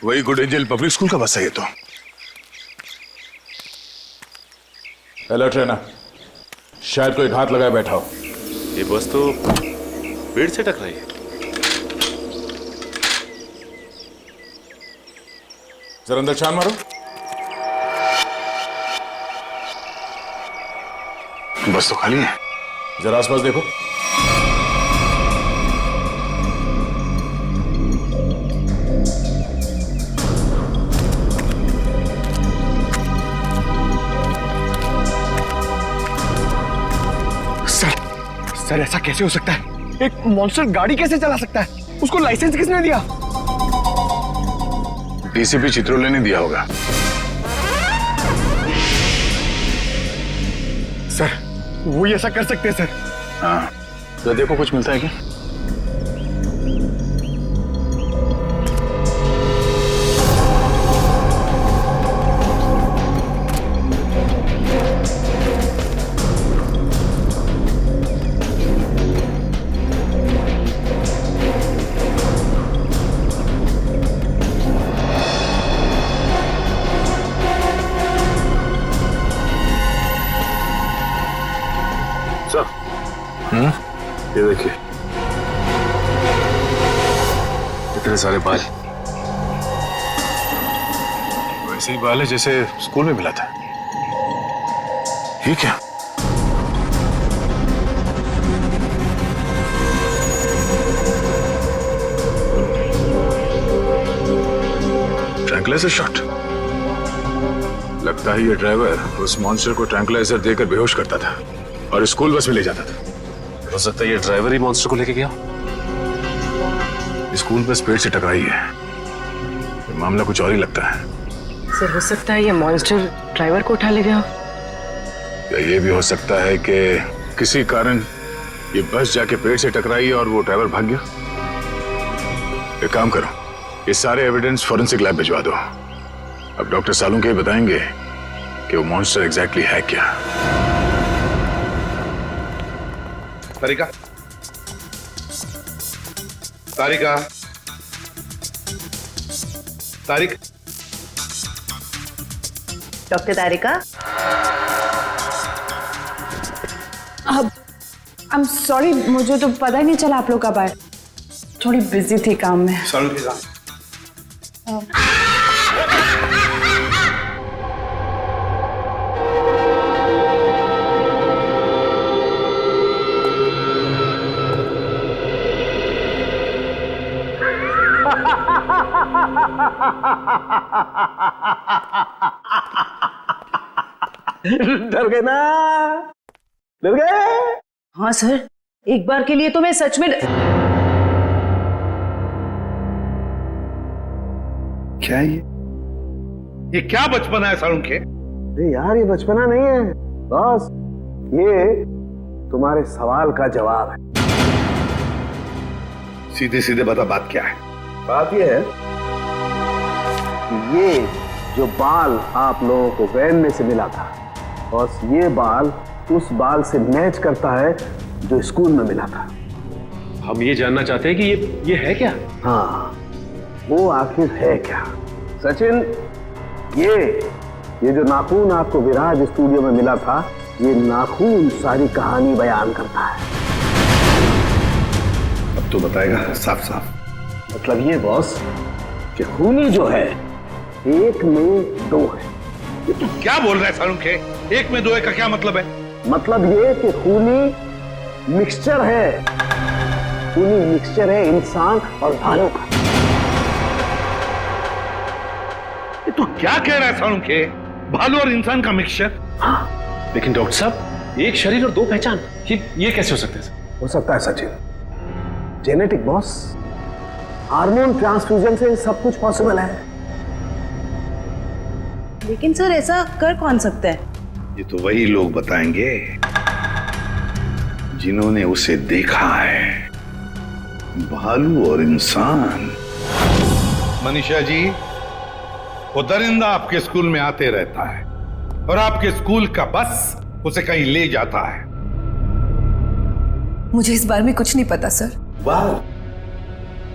वही good angel public school का बस है ये तो। अलर्ट रहना, शायद कोई घात लगाए बैठा हो। ये बस तो पेड़ से टकराई है। जरा अंदर छान मारो। बस तो खाली है। जरा आसपास देखो। सर ऐसा कैसे हो सकता है? एक मॉन्स्टर गाड़ी कैसे चला सकता है? उसको लाइसेंस किसने दिया? डीसीपी चित्रोले ने दिया होगा। सर वो ही ऐसा कर सकते हैं सर। हाँ तो देखो कुछ मिलता है क्या? ये देखिए इतने सारे बाल, वैसे ही बाल है जैसे स्कूल में मिला था। ये क्या? Tranquilliser shot. लगता है ये ड्राइवर उस मॉन्स्टर को ट्रैंकुलाइजर देकर बेहोश करता था और स्कूल बस में ले जाता था। हो सकता है ये ड्राइवर ही मॉन्स्टर को लेके गया। स्कूल बस पेड़ से टकराई है। मामला कुछ और ही लगता है। सर हो सकता है ये मॉन्स्टर ड्राइवर को उठा ले गया। या ये भी हो सकता है कि किसी कारण ये बस जाके पेड़ से टकराई और वो ड्राइवर भाग गया। एक काम करो, ये सारे एविडेंस फॉरेंसिक लैब भिजवा दो। अब डॉक्टर सालुंके बताएंगे कि वो मॉन्स्टर एग्जैक्टली है क्या। तारिका, तारिका, तारिक, डॉक्टर तारिका। अब आई एम सॉरी, मुझे तो पता ही नहीं चला आप लोग कब आए। थोड़ी बिजी थी काम में। सालू के काम। डर गए ना? डर गए? हाँ सर, एक बार के लिए तो मैं सच में। क्या ये क्या बचपना है सालू के? अरे यार ये बचपना नहीं है बॉस, ये तुम्हारे सवाल का जवाब है। सीधे सीधे बता, बात क्या है? बात ये है कि ये जो बाल आप लोगों को वैन में से मिला था, बॉस ये बाल उस बाल से मैच करता है जो स्कूल में मिला था। हम ये जानना चाहते हैं कि ये है क्या? हाँ वो आखिर है क्या? सचिन, ये जो नाखून आपको विराज स्टूडियो में मिला था, ये नाखून सारी कहानी बयान करता है। अब तो बताएगा साफ साफ। मतलब ये बॉस कि खूनी जो है एक में दो है। ये तू क्या बोल रहा है सालू के? एक में दो है का क्या मतलब है? मतलब ये कि खूनी मिक्सचर है। खूनी मिक्सचर है इंसान और भालू का। ये तू क्या कह रहा है सालू के? भालू और इंसान का मिक्सचर? हाँ लेकिन डॉक्टर साहब, एक शरीर और दो पहचान, ये कैसे हो सकता है? हो सकता है Sachin, genetic boss. Hormone transfusion से सब कुछ पॉसिबल है। लेकिन सर ऐसा कर कौन सकता है? ये तो वही लोग बताएंगे जिन्होंने उसे देखा है। भालू और इंसान। मनीषा जी, वो दरिंदा आपके स्कूल में आते रहता है और आपके स्कूल का बस उसे कहीं ले जाता है। मुझे इस बारे में कुछ नहीं पता सर। वाह,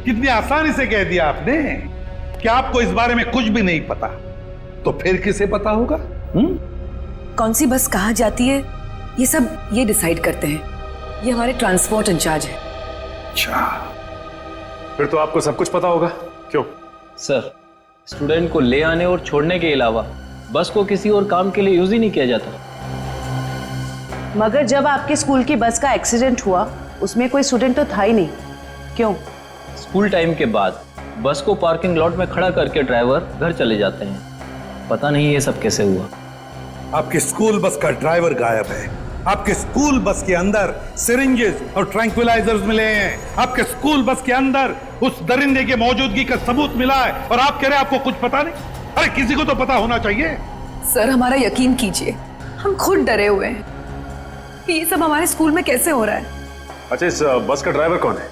कितनी आसानी से कह दिया आपने। कि आपको इस बारे में कुछ भी नहीं पता, तो फिर किसे पता होगा? कौन सी बस कहाँ जाती है ये सब ये डिसाइड करते हैं, ये हमारे ट्रांसपोर्ट इंचार्ज है। अच्छा, फिर तो आपको सब कुछ पता होगा, क्यों? सर, स्टूडेंट को ले आने और छोड़ने के अलावा बस को किसी और काम के लिए यूज ही नहीं किया जाता। मगर जब आपके स्कूल की बस का एक्सीडेंट हुआ उसमें कोई स्टूडेंट तो था ही नहीं, क्यों? स्कूल टाइम के बाद बस को पार्किंग लॉट में खड़ा करके ड्राइवर घर चले जाते हैं। पता नहीं ये सब कैसे हुआ। आपके स्कूल बस का ड्राइवर गायब है, आपके स्कूल बस के अंदर सिरिंजेस और ट्रैंक्विलाइजर्स मिले हैं, आपके स्कूल बस के अंदर उस दरिंदे की मौजूदगी का सबूत मिला है, और आप कह रहे हैं आपको कुछ पता नहीं? अरे किसी को तो पता होना चाहिए। सर हमारा यकीन कीजिए, हम खुद डरे हुए हैं कि ये सब हमारे स्कूल में कैसे हो रहा है। अच्छा, इस बस का ड्राइवर कौन है?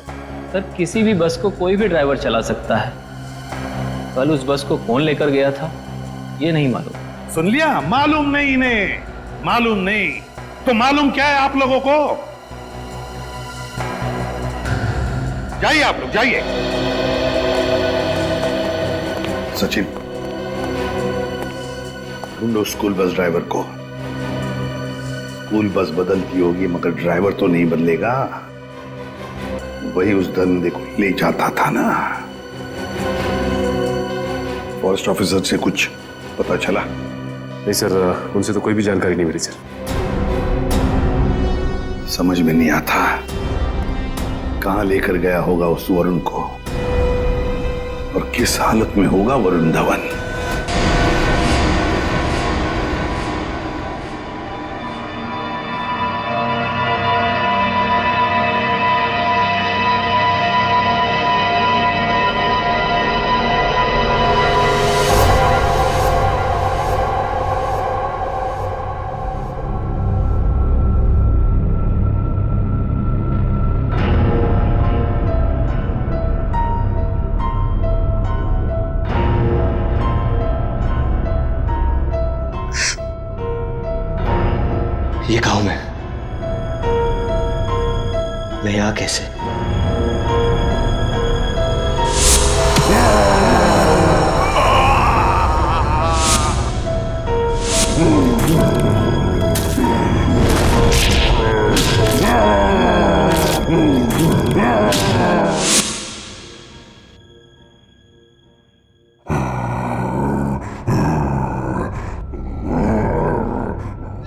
सर, किसी भी बस को कोई भी ड्राइवर चला सकता है। कल उस बस को कौन लेकर गया था ये नहीं मालूम। सुन लिया? मालूम नहीं इन्हें, मालूम नहीं तो मालूम क्या है आप लोगों को? जाइए आप लोग, जाइए। सचिन, ढूंढो स्कूल बस ड्राइवर को। स्कूल बस बदलती होगी मगर ड्राइवर तो नहीं बदलेगा। वही उस दरिंदे को ले जाता था ना। फॉरेस्ट ऑफिसर से कुछ पता चला? नहीं सर, उनसे तो कोई भी जानकारी नहीं मिली सर। समझ में नहीं आता कहां लेकर गया होगा उस वरुण को, और किस हालत में होगा वरुण धवन। ये गांव में मैं यहाँ कैसे?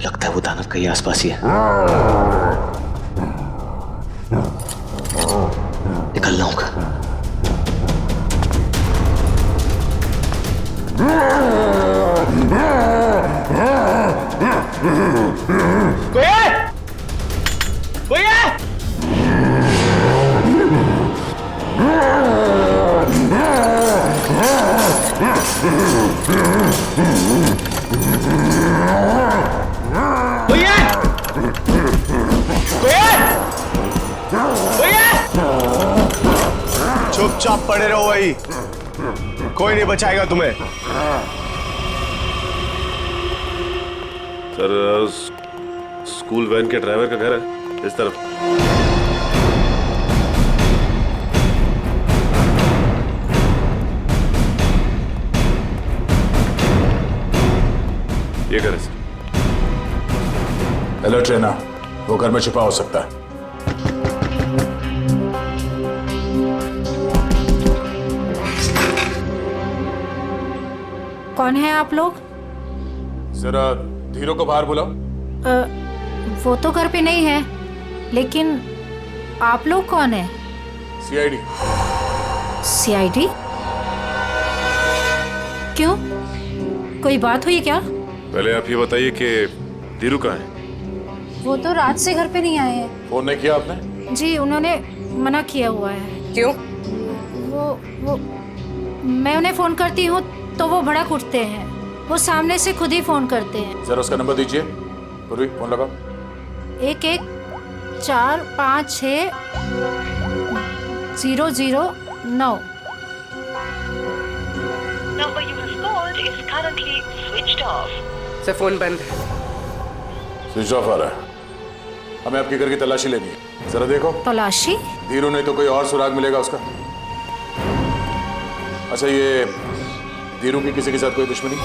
लगता है वो दानव कहीं आसपास ही है। निकलना होगा। कोई है? कोई है? चुपचाप पड़े रहो वही, कोई नहीं बचाएगा तुम्हें। सर, स्कूल वैन के ड्राइवर का घर है इस तरफ। ये घर है सर। अलर्ट रहना, वो घर में छिपा हो सकता है। कौन है आप लोग? जरा धीरो को बाहर बुलाओ। वो तो घर पे नहीं है, लेकिन आप लोग कौन है? सीआईडी। सीआईडी? क्यों, कोई बात हुई क्या? पहले आप ये बताइए कि धीरू कहाँ है? वो तो रात से घर पे नहीं आए हैं। फोन नहीं किया आपने? जी, उन्होंने मना किया हुआ है। क्यों? वो मैं उन्हें फोन करती हूँ तो वो भड़क उठते हैं। वो सामने से खुद ही फोन करते हैं। जरा उसका नंबर दीजिए। पूर्वी, फोन लगाओ। 11456009। सर फोन बंद है। स्विच ऑफ आ रहा है। हमें आपके घर की तलाशी लेनी है। जरा देखो। तलाशी? धीरू नहीं तो कोई और सुराग मिलेगा उसका। अच्छा, ये धीरू की किसी के साथ कोई दुश्मनी?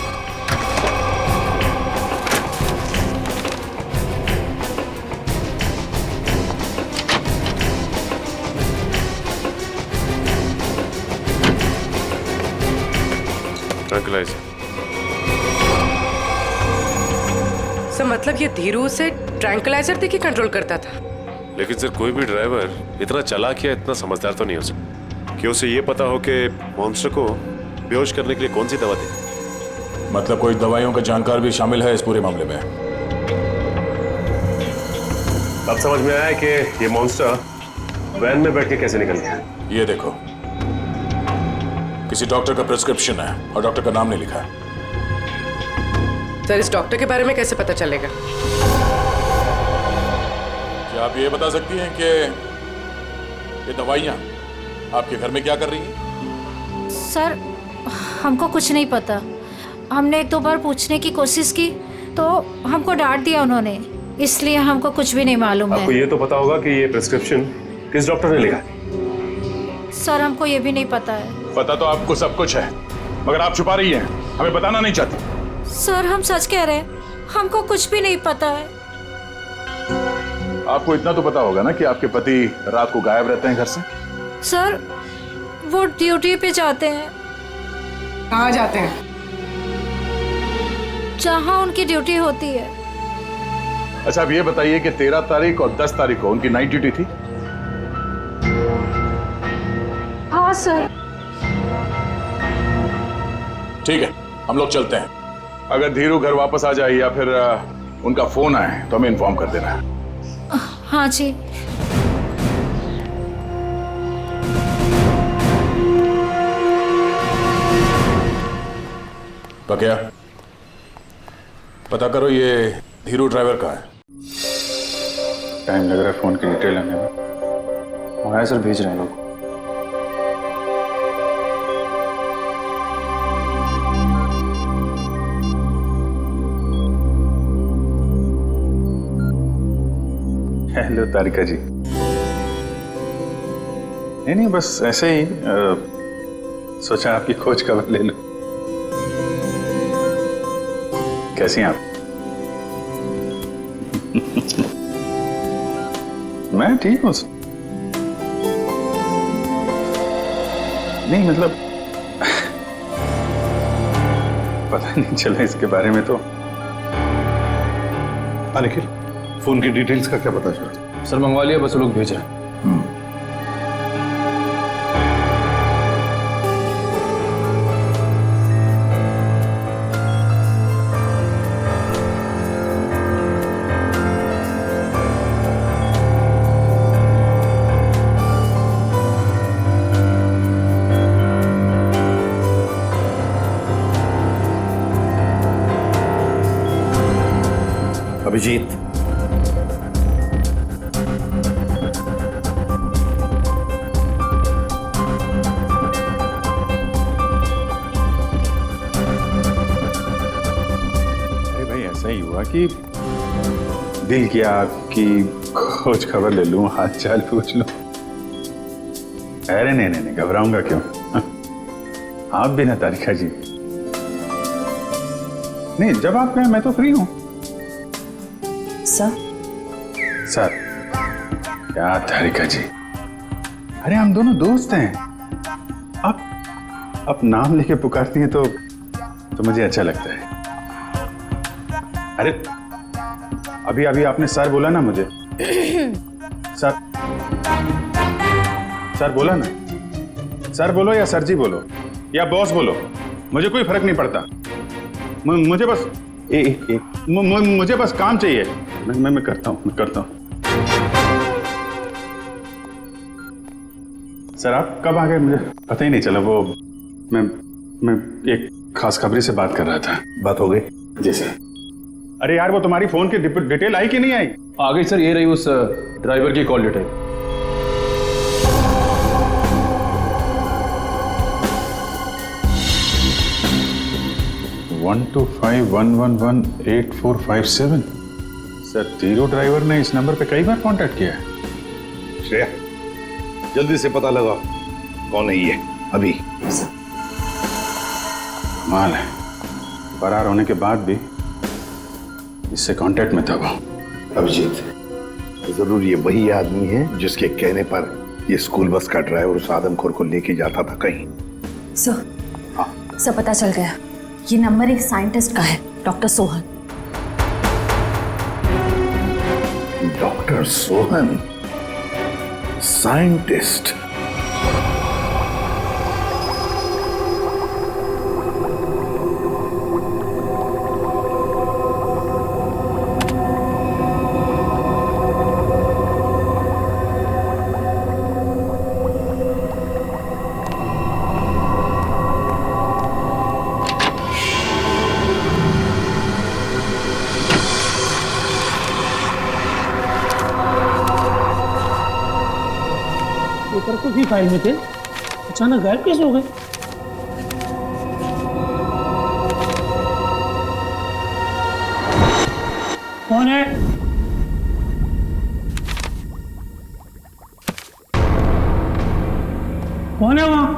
ट्रैंक्विलाइजर। सर मतलब ये धीरू उसे ट्रैंक्विलाइजर देके कंट्रोल करता था? लेकिन सर कोई भी ड्राइवर इतना चालाक या इतना समझदार तो नहीं हो सकता कि उसे ये पता हो कि मॉन्स्टर को बेहोश करने के लिए कौन सी दवा दे। मतलब कोई दवाइयों का जानकार भी शामिल है इस पूरे मामले में? अब समझ में आया कि ये मॉन्स्टर वैन में बैठ के कैसे निकल गया। ये देखो, किसी डॉक्टर का प्रिस्क्रिप्शन है और डॉक्टर का नाम नहीं लिखा है। सर इस डॉक्टर के बारे में कैसे पता चलेगा? क्या आप ये बता सकती हैं कि ये दवाइयाँ आपके घर में क्या कर रही हैं? सर हमको कुछ नहीं पता। हमने एक दो बार पूछने की कोशिश की तो हमको डांट दिया उन्होंने, इसलिए हमको कुछ भी नहीं मालूम है। आपको ये तो पता होगा कि ये प्रिस्क्रिप्शन किस डॉक्टर ने लिखा? सर हमको ये भी नहीं पता है। पता तो आपको सब कुछ है, मगर आप छुपा रही हैं, हमें बताना नहीं चाहती। सर हम सच कह रहे हैं, हमको कुछ भी नहीं पता है। आपको इतना तो पता होगा ना कि आपके पति रात को गायब रहते हैं घर से? सर वो ड्यूटी पे जाते हैं। कहाँ जाते हैं? जहाँ उनकी ड्यूटी होती है। अच्छा अब ये बताइए कि 13 तारीख और 10 तारीख को उनकी नाइट ड्यूटी थी? हाँ सर। ठीक है, हम लोग चलते हैं। अगर धीरू घर वापस आ जाए या फिर उनका फोन आए तो हमें इन्फॉर्म कर देना है। हाँ जी। तो क्या पता करो ये धीरू ड्राइवर कहाँ है? टाइम लग रहा है फोन की डिटेल आने में। मंगाया सर, भेज रहे हैं लोग। हेलो तारिका जी। नहीं बस ऐसे ही सोचा आपकी खोज खबर ले लूं। कैसी हैं आप? मैं ठीक हूँ। नहीं मतलब पता नहीं चला इसके बारे में तो। निखिल, फोन की डिटेल्स का क्या पता चला? सर मंगवा लिया, बस वो लोग भेज रहे हैं। अभिजीत, ऐसा ही हुआ कि दिल किया आपकी खोज खबर ले लूं, हाल चाल पूछ लूं। अरे नहीं घबराऊंगा क्यों? आप भी ना तारिका जी। नहीं जब आप कहें मैं तो फ्री हूं। सर क्या तारिका जी, अरे हम दोनों दोस्त हैं। आप नाम लेके पुकारती हैं तो मुझे अच्छा लगता है। अरे अभी आपने सर बोला ना मुझे। सर बोला ना। सर बोलो या सर जी बोलो या बॉस बोलो, मुझे कोई फर्क नहीं पड़ता। मुझे बस मुझे बस काम चाहिए। मैं करता हूँ। सर आप कब आ गए मुझे पता ही नहीं चला। वो मैं एक खास खबरी से बात कर रहा था। बात हो गई? जी सर। अरे यार वो तुम्हारी फोन की डिटेल आई कि नहीं आई? आ गई सर, ये रही उस ड्राइवर की call detail. One 125111845 sir Dhiru driver ने इस नंबर पे कई बार कांटेक्ट किया है। श्रेया जल्दी से पता लगाओ कौन है ये अभी। कमाल है, फरार होने के बाद भी इससे कांटेक्ट में था वो। अभिजीत, जरूर ये वही आदमी है जिसके कहने पर ये स्कूल बस का ड्राइवर उस आदमखोर को लेके जाता था कहीं। सर पता चल गया, ये नंबर एक साइंटिस्ट का है, doctor Sohan. Doctor Sohan, scientist. Paper कुछ ही फाइल में थे, अचानक गायब कैसे हो गए? कौन है? कौन है वहां?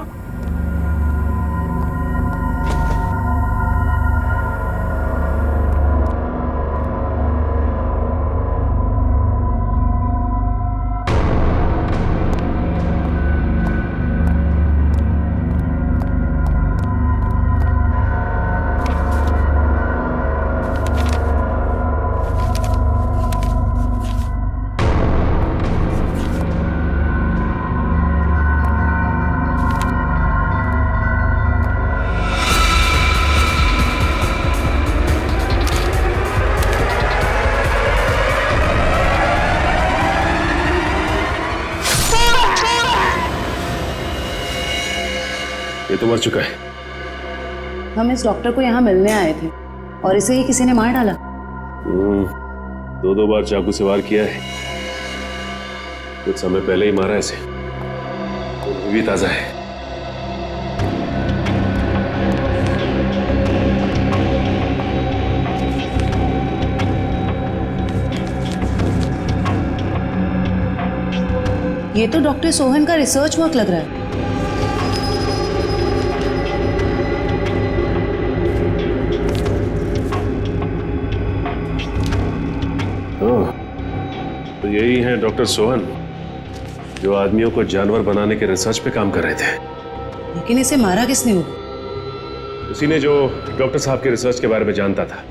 ये तो मर चुका है। हम इस डॉक्टर को यहाँ मिलने आए थे और इसे ही किसी ने मार डाला। 2 बार चाकू से वार किया है, कुछ समय पहले ही मारा इसे, वो भी ताजा है। ये तो डॉक्टर सोहन का रिसर्च वर्क लग रहा है। तो यही हैं डॉक्टर सोहन, जो आदमियों को जानवर बनाने के रिसर्च पे काम कर रहे थे। लेकिन इसे मारा किसने होगा? उसी ने जो डॉक्टर साहब के रिसर्च के बारे में जानता था।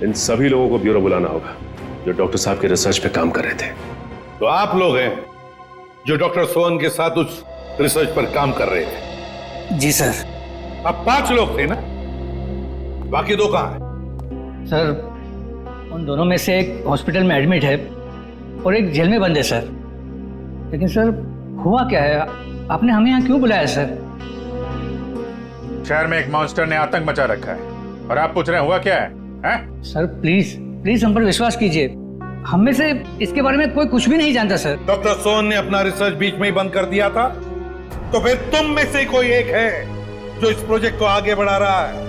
इन सभी लोगों को ब्यूरो बुलाना होगा जो डॉक्टर साहब के रिसर्च पे काम कर रहे थे। तो आप लोग हैं जो डॉक्टर सोहन के साथ उस रिसर्च पर काम कर रहे थे? जी सर। अब 5 लोग थे ना, बाकी 2 कहां हैं? सर, उन दोनों में से एक हॉस्पिटल में एडमिट है और एक जेल में बंद है सर। लेकिन सर, हुआ क्या है? आपने हमें यहाँ क्यों बुलाया सर? शहर में एक मॉन्स्टर ने आतंक मचा रखा है और आप पूछ रहे हैं हुआ क्या है? हैं? सर प्लीज हम पर विश्वास कीजिए, हम में से इसके बारे में कोई कुछ भी नहीं जानता सर। डॉक्टर सोहन ने अपना रिसर्च बीच में ही बंद कर दिया था, तो फिर तुम में से कोई एक है जो इस प्रोजेक्ट को आगे बढ़ा रहा है।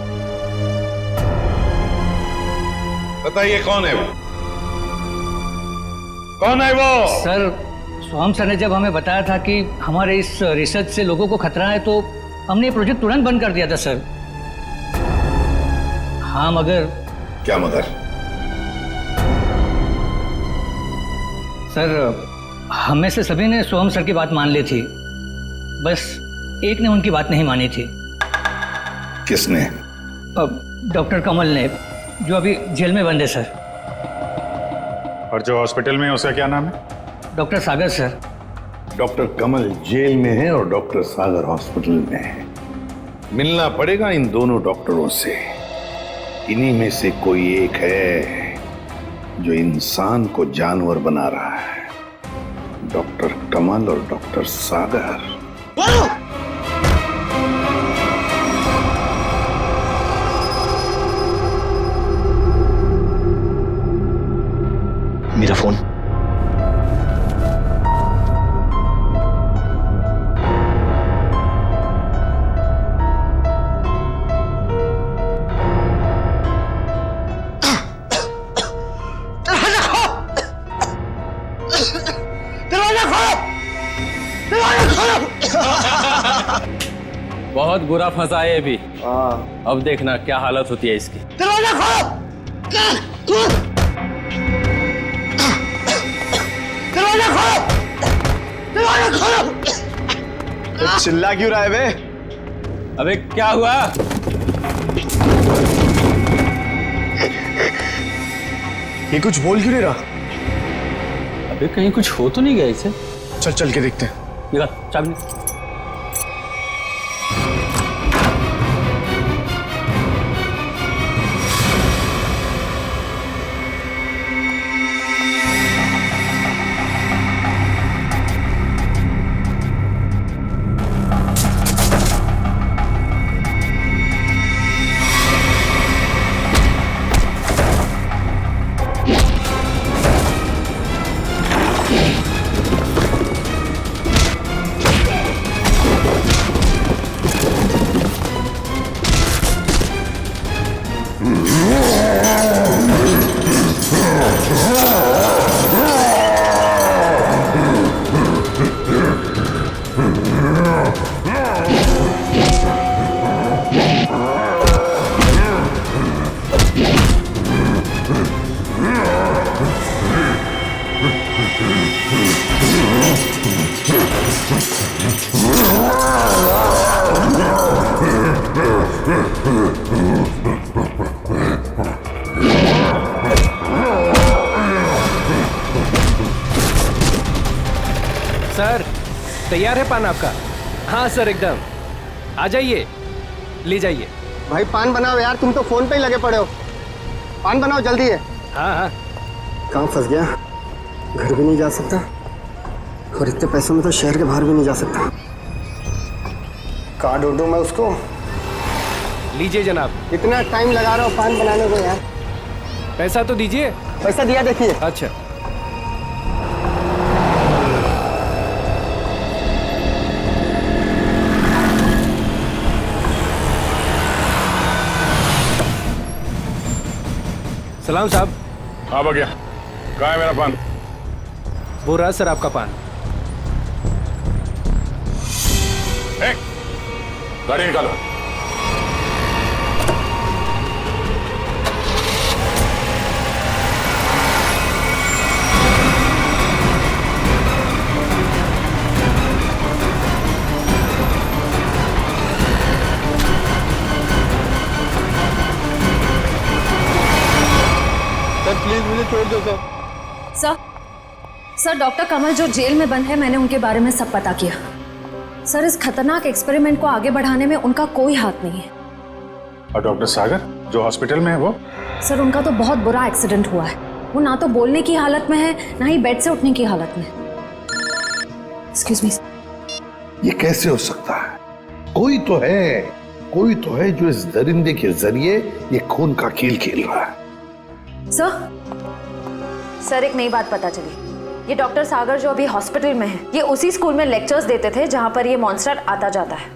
बताइए कौन है वो? कौन है वो? सर, सोहम सर ने जब हमें बताया था कि हमारे इस रिसर्च से लोगों को खतरा है, तो हमने ये प्रोजेक्ट तुरंत बंद कर दिया था सर। हाँ मगर। क्या मगर? सर, हम में से सभी ने सोहम सर की बात मान ली थी, बस एक ने उनकी बात नहीं मानी थी। किसने? डॉक्टर कमल ने, जो अभी जेल में बंद है सर। और जो हॉस्पिटल में है उसका क्या नाम है? डॉक्टर सागर सर। डॉक्टर कमल जेल में है और डॉक्टर सागर हॉस्पिटल में है। मिलना पड़ेगा इन दोनों डॉक्टरों से। इन्हीं में से कोई एक है जो इंसान को जानवर बना रहा है। डॉक्टर कमल और डॉक्टर सागर। मेरा फोन। दरवाजा खोलो! दरवाजा खोलो! बहुत बुरा फंसा है अभी। अब देखना क्या हालत होती है इसकी। दरवाजा खोलो! दरवाजा खोलो! दरवाजा खोलो! चिल्ला क्यों रहा है बे? अबे क्या हुआ? ये कुछ बोल क्यों नहीं रहा? अबे कहीं कुछ हो तो नहीं गया इसे? चल चल के देखते हैं। निकाल चाबी। सर तैयार है पान आपका? हाँ सर एकदम। आ जाइए, ले जाइए। भाई पान बनाओ यार, तुम तो फोन पे ही लगे पड़े हो। पान बनाओ जल्दी है। हाँ हाँ। कहाँ फंस गया? घर भी नहीं जा सकता और इतने पैसों में तो शहर के बाहर भी नहीं जा सकता। कहाँ ढूंढूं मैं उसको? लीजिए जनाब। इतना टाइम लगा रहा हूँ पान बनाने को यार। पैसा तो दीजिए। पैसा दिया देखिए। अच्छा सलाम साहब। हाँ भैया, कहाँ है मेरा पान? वो रहा सर आपका पान। गाड़ी निकालो। सर प्लीज मुझे छोड़ दो सर। सर डॉक्टर कमल जो जेल में बंद है, मैंने उनके बारे में सब पता किया। सर इस खतरनाक एक्सपेरिमेंट को आगे बढ़ाने में उनका कोई हाथ नहीं है। और डॉक्टर सागर जो हॉस्पिटल में है वो? सर उनका तो बहुत बुरा एक्सीडेंट हुआ है। वो ना तो बोलने की हालत में है, ना ही बेड से उठने की हालत में। Excuse me. ये कैसे हो सकता है? कोई तो है जो इस दरिंदे के जरिए ये खून का खेल खेल रहा है। सर एक नई बात पता चली। ये डॉक्टर सागर जो अभी हॉस्पिटल में है, ये उसी स्कूल में लेक्चर्स देते थे जहां पर ये मॉन्स्टर आता जाता है।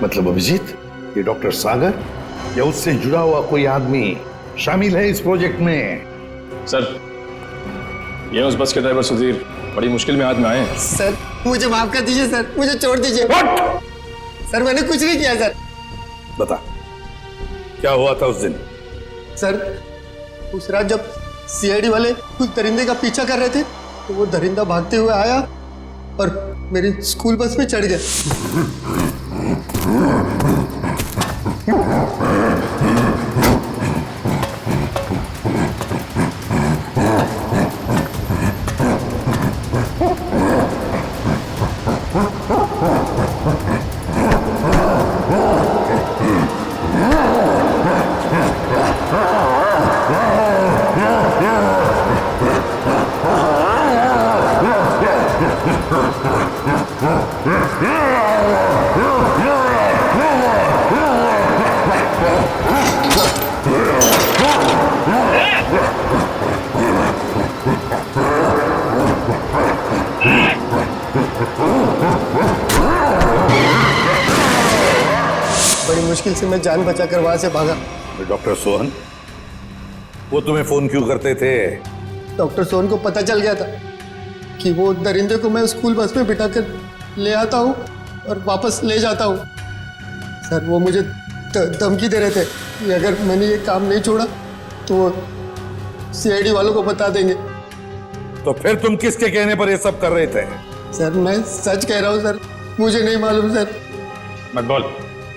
मतलब अभिजीत, ये डॉक्टर सागर या उससे जुड़ा हुआ कोई आदमी शामिल है इस प्रोजेक्ट में? सर ये उस बस के ड्राइवर सुधीर बड़ी मुश्किल में हाथ में आए हैं। सर मुझे माफ कर दीजिए सर, मुझे छोड़ दीजिए। सर मैंने कुछ नहीं किया सर। बता क्या हुआ था उस दिन? सर उस रात जब सीआईडी वाले कुछ दरिंदे का पीछा कर रहे थे तो वो दरिंदा भागते हुए आया और मेरी स्कूल बस में चढ़ गया। बड़ी मुश्किल से मैं जान बचाकर वहां से भागा। डॉक्टर सोहन वो तुम्हें फोन क्यों करते थे? डॉक्टर सोहन को पता चल गया था कि वो दरिंदे को मैं स्कूल बस में बिठाकर ले आता हूँ और वापस ले जाता हूँ। सर वो मुझे धमकी दे रहे थे कि अगर मैंने ये काम नहीं छोड़ा तो वो सीआईडी वालों को बता देंगे। तो फिर तुम किसके कहने पर ये सब कर रहे थे? सर मैं सच कह रहा हूँ सर, मुझे नहीं मालूम सर। मत बोल,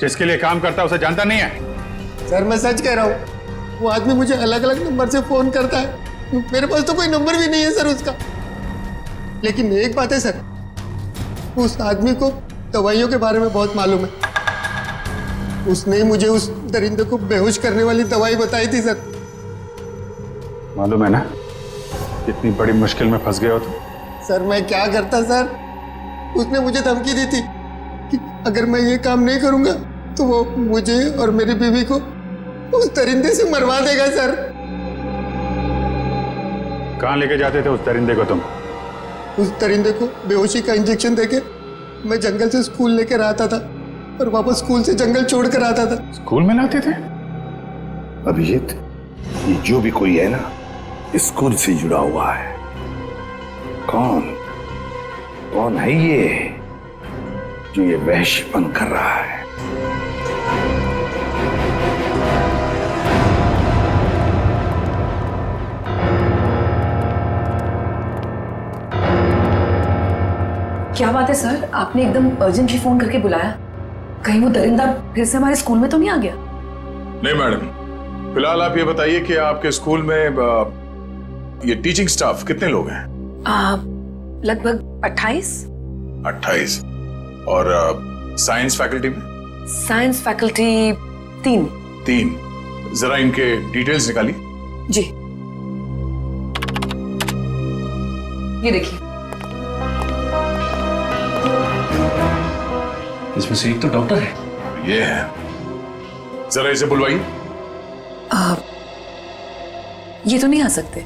जिसके लिए काम करता है उसे जानता नहीं है? सर मैं सच कह रहा हूँ, वो आदमी मुझे अलग अलग नंबर से फोन करता है, मेरे पास तो कोई नंबर भी नहीं है सर उसका। लेकिन एक बात है सर, उस आदमी को दवाइयों के बारे में बहुत मालूम है। उसने ही मुझे उस दरिंदे को बेहोश करने वाली दवाई बताई थी सर। मालूम है ना कितनी बड़ी मुश्किल में फंस गए हो तुम? सर मैं क्या करता सर, उसने मुझे धमकी दी थी कि अगर मैं ये काम नहीं करूंगा तो वो मुझे और मेरी बीवी को उस दरिंदे से मरवा देगा सर। कहाँ लेके जाते थे उस दरिंदे को तुम? उस दरिंदे को बेहोशी का इंजेक्शन देके मैं जंगल से स्कूल लेकर आता था और वापस स्कूल से जंगल छोड़ कर आता था। स्कूल में लाते थे? अभिजीत, ये जो भी कोई है ना, स्कूल से जुड़ा हुआ है। कौन है ये जो ये वहशीपन कर रहा है? क्या बात है सर, आपने एकदम अर्जेंटली फोन करके बुलाया? कहीं वो दरिंदा फिर से हमारे स्कूल में तो नहीं आ गया? नहीं मैडम, फिलहाल आप ये बताइए कि आपके स्कूल में ये टीचिंग स्टाफ कितने लोग हैं? लगभग 28। 28। और साइंस फैकल्टी में? Science faculty 3। जरा इनके डिटेल्स निकालिए। जी ये देखिए, इसमें से एक तो डॉक्टर है। ये है, जरा इसे बुलवाइए। ये तो नहीं आ सकते।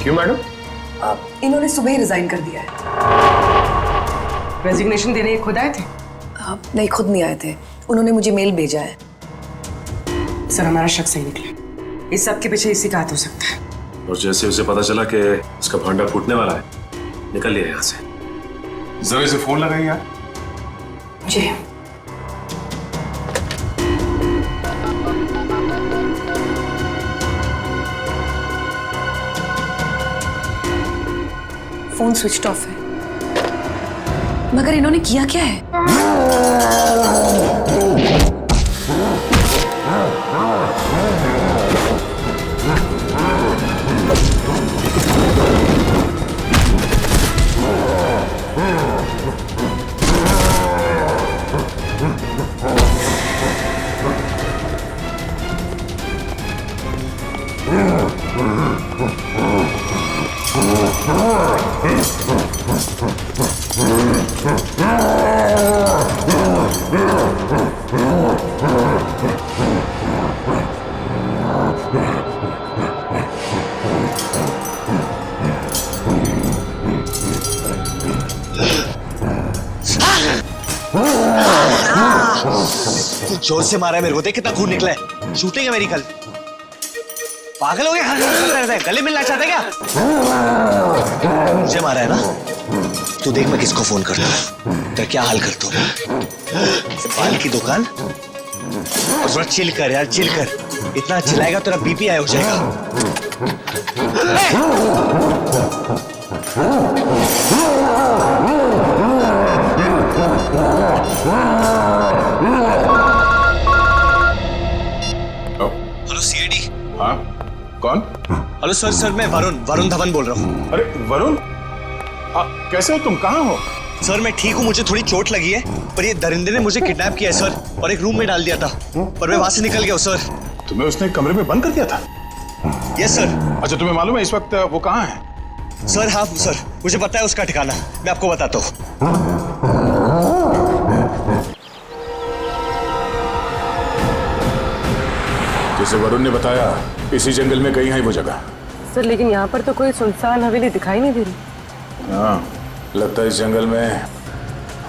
क्यों मैडम? इन्होंने सुबह ही रिजाइन कर दिया है। रेजिग्नेशन देने खुद आए थे? नहीं, खुद नहीं आए थे, उन्होंने मुझे मेल भेजा है। सर हमारा शक सही निकला, इस सब के पीछे इसी का हाथ हो सकता है। और जैसे उसे पता चला कि उसका भांडा फूटने वाला है, निकल लिया यहाँ से। जरा इसे फोन लगाइए यार। जी फोन स्विच ऑफ है, मगर इन्होंने किया क्या है? जोर से मारा है मेरे को, देख कितना खून निकला है। शूटिंग है मेरी कल। पागल हो गया? गले मिलना चाहते क्या? मुझे मारा है ना, तू देख मैं किसको फोन करता हूँ, तेरा क्या हाल करता हूँ। बाल की दुकान, और थोड़ा चिल कर यार, चिल कर। इतना चिल्लाएगा तेरा बीपी हाई हो जाएगा। Hello CID. हाँ कौन? हेलो सर, मैं वरुण धवन बोल रहा हूँ। अरे वरुण, कैसे हो तुम? कहाँ हो? सर मैं ठीक हूँ, मुझे थोड़ी चोट लगी है, पर ये दरिंदे ने मुझे किडनैप किया है सर, और एक रूम में डाल दिया था, पर मैं वहां से निकल गया हूँ सर। तुम्हें उसने कमरे में बंद कर दिया था? Yes sir. अच्छा तुम्हें मालूम है इस वक्त वो कहाँ है? सर हाँ सर, मुझे पता है उसका ठिकाना, मैं आपको बताता हूँ। जैसे वरुण ने बताया, इसी जंगल में कहीं है वो जगह। सर लेकिन यहाँ पर तो कोई सुनसान हवेली दिखाई नहीं दे रही। हाँ, लगता है इस जंगल में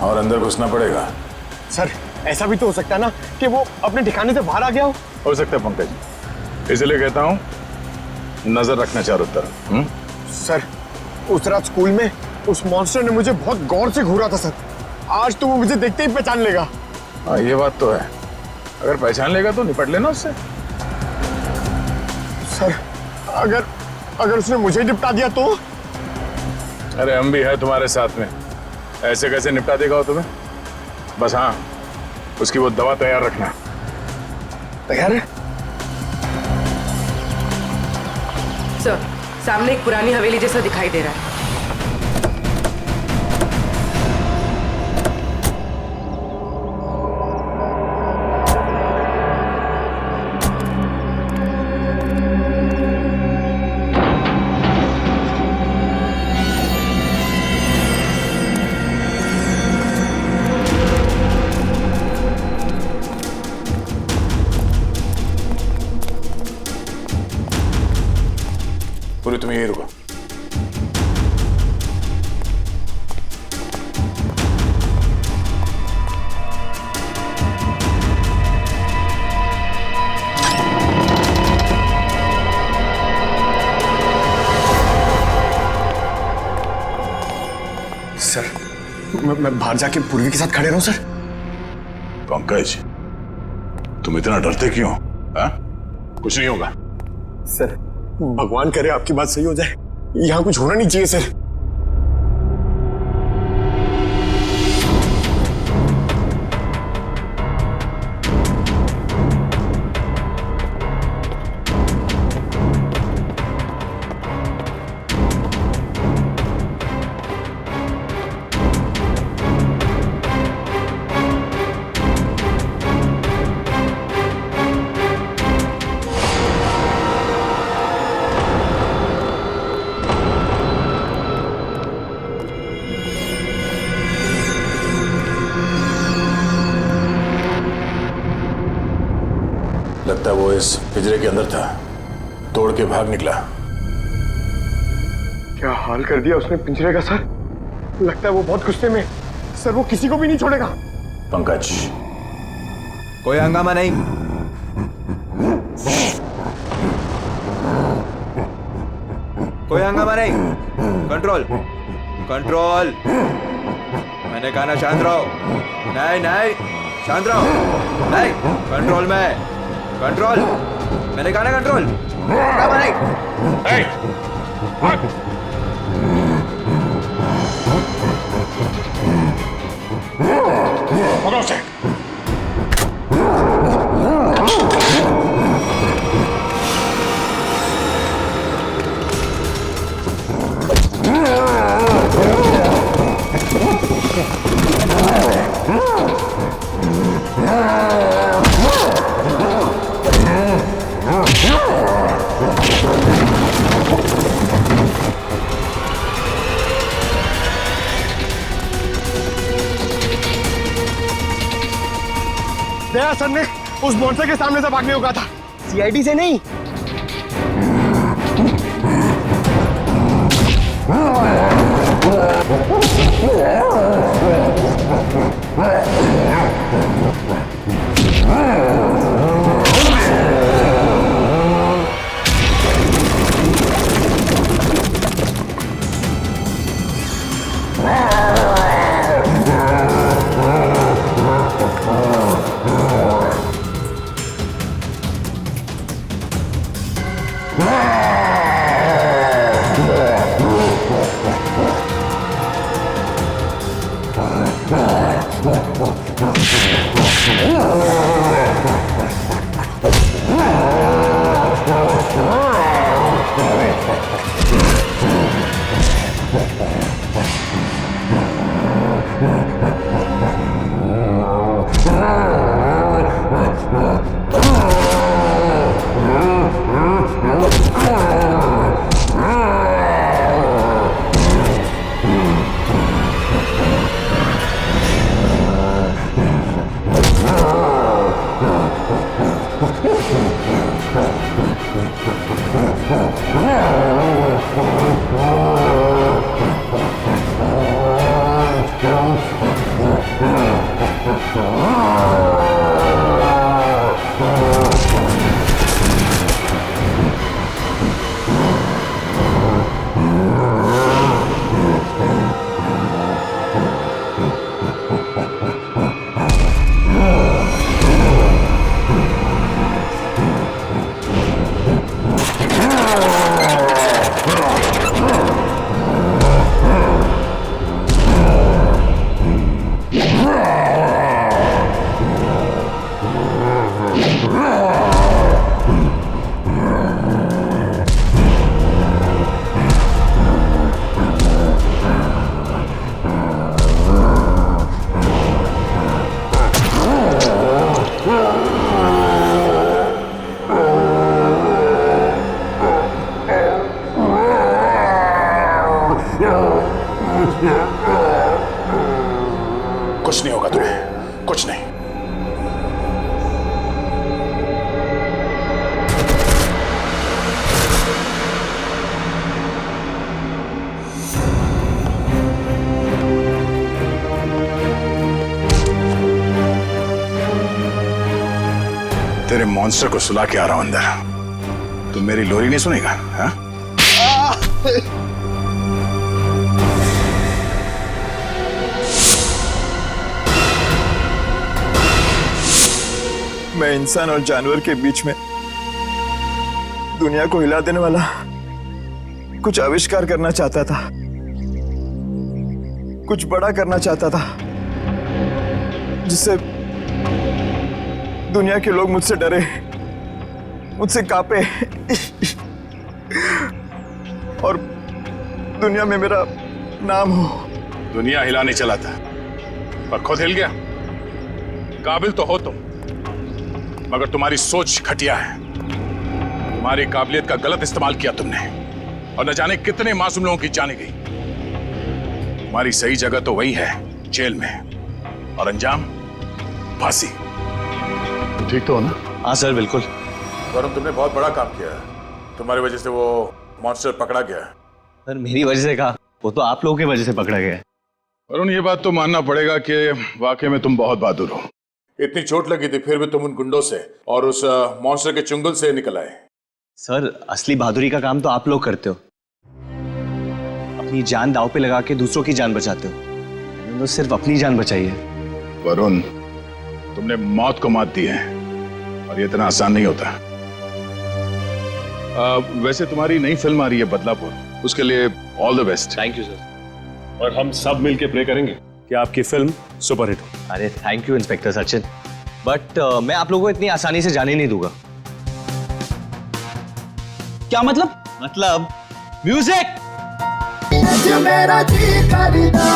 और अंदर घुसना पड़ेगा। सर ऐसा भी तो हो सकता है ना कि वो अपने ठिकाने से बाहर आ गया हो सकता है पंकज, इसलिए कहता हूँ नजर रखना चारों तरफ। सर उस रात स्कूल में उस मॉन्स्टर ने मुझे बहुत गौर से घूरा था सर। आज तो वो मुझे देखते ही पहचान लेगा। हाँ ये बात तो है, अगर पहचान लेगा तो निपट लेना उससे। सर अगर उसने मुझे निपटा दिया तो? अरे हम भी है तुम्हारे साथ में, ऐसे कैसे निपटा देगा वो तुम्हें। बस हाँ, उसकी वो दवा तैयार रखना। तैयार है सर, सामने एक पुरानी हवेली जैसा दिखाई दे रहा है। पूरी तुम यही रुको। सर मैं बाहर जाके पूर्वी के साथ खड़े रहूं सर? पंकज, तुम इतना डरते क्यों? हाँ? कुछ नहीं होगा सर, भगवान करे आपकी बात सही हो जाए। यहाँ कुछ होना नहीं चाहिए सर। लगता है वो इस पिंजरे के अंदर था, तोड़ के भाग निकला। क्या हाल कर दिया उसने पिंजरे का सर। लगता है वो बहुत गुस्से में सर, वो किसी को भी नहीं छोड़ेगा। पंकज, कोई हंगामा नहीं। कोई हंगामा नहीं। Control control. मैंने कहा ना शांत रहो। नहीं नहीं, शांत रहो। नहीं, कंट्रोल में। कंट्रोल, मैंने कहा ना कंट्रोल। हंगामा नहीं। पकड़ो उसे। दया सर ने उस मॉन्स्टर के सामने से भागने को कहा था, सीआईडी से नहीं। तेरे मॉन्स्टर को सुला के आ रहा हूं अंदर। तुम मेरी लोरी नहीं सुनेगा? हाँ? मैं इंसान और जानवर के बीच में दुनिया को हिला देने वाला कुछ आविष्कार करना चाहता था, कुछ बड़ा करना चाहता था, जिससे दुनिया के लोग मुझसे डरे, मुझसे कांपे और दुनिया में मेरा नाम हो। दुनिया हिलाने चला था पर खुद हिल गया। काबिल तो हो तुम, मगर तुम्हारी सोच घटिया है। तुम्हारी काबिलियत का गलत इस्तेमाल किया तुमने और न जाने कितने मासूम लोगों की जाने गई। तुम्हारी सही जगह तो वही है, जेल में, और अंजाम फांसी। ठीक तो हो ना? हाँ सर, बिल्कुल। वरुण, तुमने बहुत बड़ा काम किया है। तुम्हारी वजह से वो मॉन्स्टर पकड़ा गया है। सर मेरी वजह से कहा, वो तो आप लोगों की वजह से पकड़ा गया है। वरुण, ये बात तो मानना पड़ेगा कि वाकई में तुम बहुत बहादुर हो। इतनी चोट लगी थी फिर भी तुम उन गुंडों से और उस मॉन्स्टर के चुंगल से निकल आए। सर असली बहादुरी का काम तो आप लोग करते हो, अपनी जान दांव पे लगा के दूसरों की जान बचाते हो। मैंने तो सिर्फ अपनी जान बचाई है। वरुण, तुमने मौत को मात दी है और ये इतना आसान नहीं होता। वैसे तुम्हारी नई फिल्म आ रही है बदलापुर, उसके लिए all the best. Thank you sir. और हम सब मिलके प्रे करेंगे कि आपकी फिल्म सुपरहिट हो। अरे thank you inspector Sachin, but मैं आप लोगों को इतनी आसानी से जाने नहीं दूंगा। क्या मतलब? मतलब म्यूजिक। मेरा जी करदा